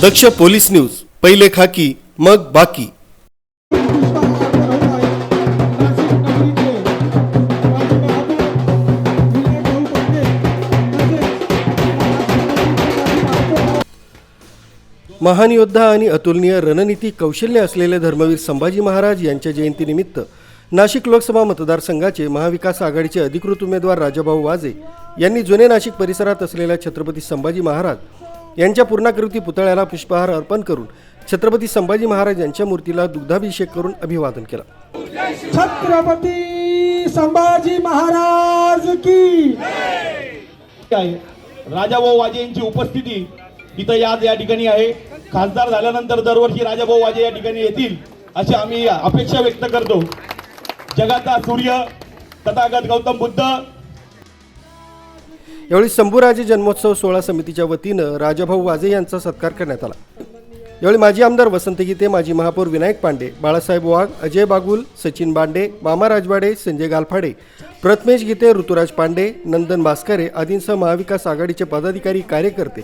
दक्ष police news, पहिले खाकी मग बाकी। महान योद्धा आणि अतुलनीय रणनीती कौशल्य असलेले धर्मवीर संभाजी महाराज यांच्या जयंतीनिमित्त नाशिक लोकसभा मतदारसंघाचे महाविकास आघाडीचे अधिकृत उमेदवार राजाभाऊ वाजे यांनी जुने नाशिक परिसरात असलेल्या छत्रपती संभाजी महाराज यांच्या पूर्णाकृती पुतळ्याला पुष्पहार अर्पण करून छत्रपती संभाजी महाराज यांच्या मूर्तीला दुग्धाभिषेक करून अभिवादन केलं। छत्रपती संभाजी महाराज की राजाभाऊ वाजे यांची उपस्थिती इथं या ठिकाणी आहे। खासदार झाल्यानंतर दरवर्षी राजाभाऊ वाजे या ठिकाणी येतील अशी आम्ही अपेक्षा व्यक्त करतो। जगाचा सूर्य तथागत गौतम बुद्ध। यावेळी शंभूराजे जन्मोत्सव सोहळा समितीच्या वतीनं राजाभाऊ वाजे यांचा सत्कार करण्यात आला। यावेळी माजी आमदार वसंत गीते, माजी महापौर विनायक पांडे, बाळासाहेब वाघ, अजय बागुल, सचिन बांडे, मामा राजवाडे, संजय गालफाडे, प्रथमेश गीते, ऋतुराज पांडे, नंदन भास्करे आदींसह महाविकास आघाडीचे पदाधिकारी कार्यकर्ते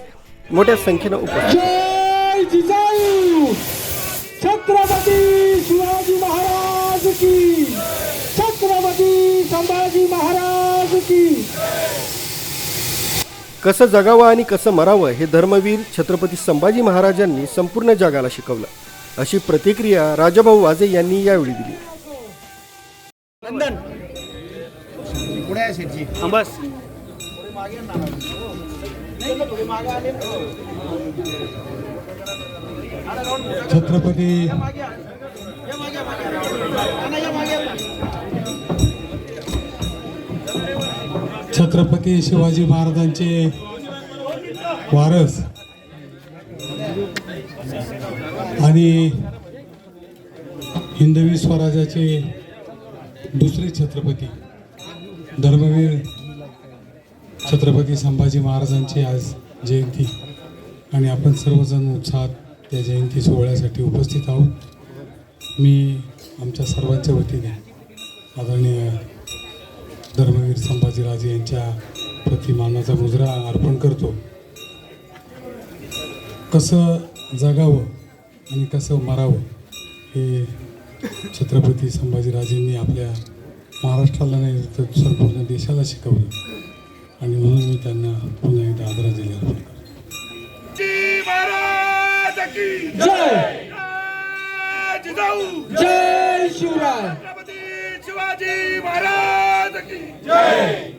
मोठ्या संख्येने उपस्थित। छत्रपती शिवाजी महाराज की, छत्रपती संभाजी महाराज की। कसं जगावं आणि कसं मरावं हे धर्मवीर छत्रपती संभाजी महाराजांनी संपूर्ण जगाला शिकवलं, अशी प्रतिक्रिया राजाभाऊ वाजे यांनी यावेळी दिली। छत्रपती शिवाजी महाराजांचे वारस आणि हिंदवी स्वराज्याचे दुसरे छत्रपती धर्मवीर छत्रपती संभाजी महाराजांची आज जयंती आणि आपण सर्वजण उत्साहात त्या जयंती सोहळ्यासाठी उपस्थित आहोत। मी आमच्या सर्वांच्या वतीने आदरणीय धर्मवीर संभाजीराजे यांच्या प्रतिमानाचा मुजरा अर्पण करतो। कसं जगावं आणि कसं मरावं हे छत्रपती संभाजीराजेंनी आपल्या महाराष्ट्राला नाही तर संपूर्ण देशाला शिकवलं आणि म्हणून मी त्यांना पुन्हा एकदा आदरांजली अर्पण करतो। जय शिवराय। शिवाजी महाराज की जय।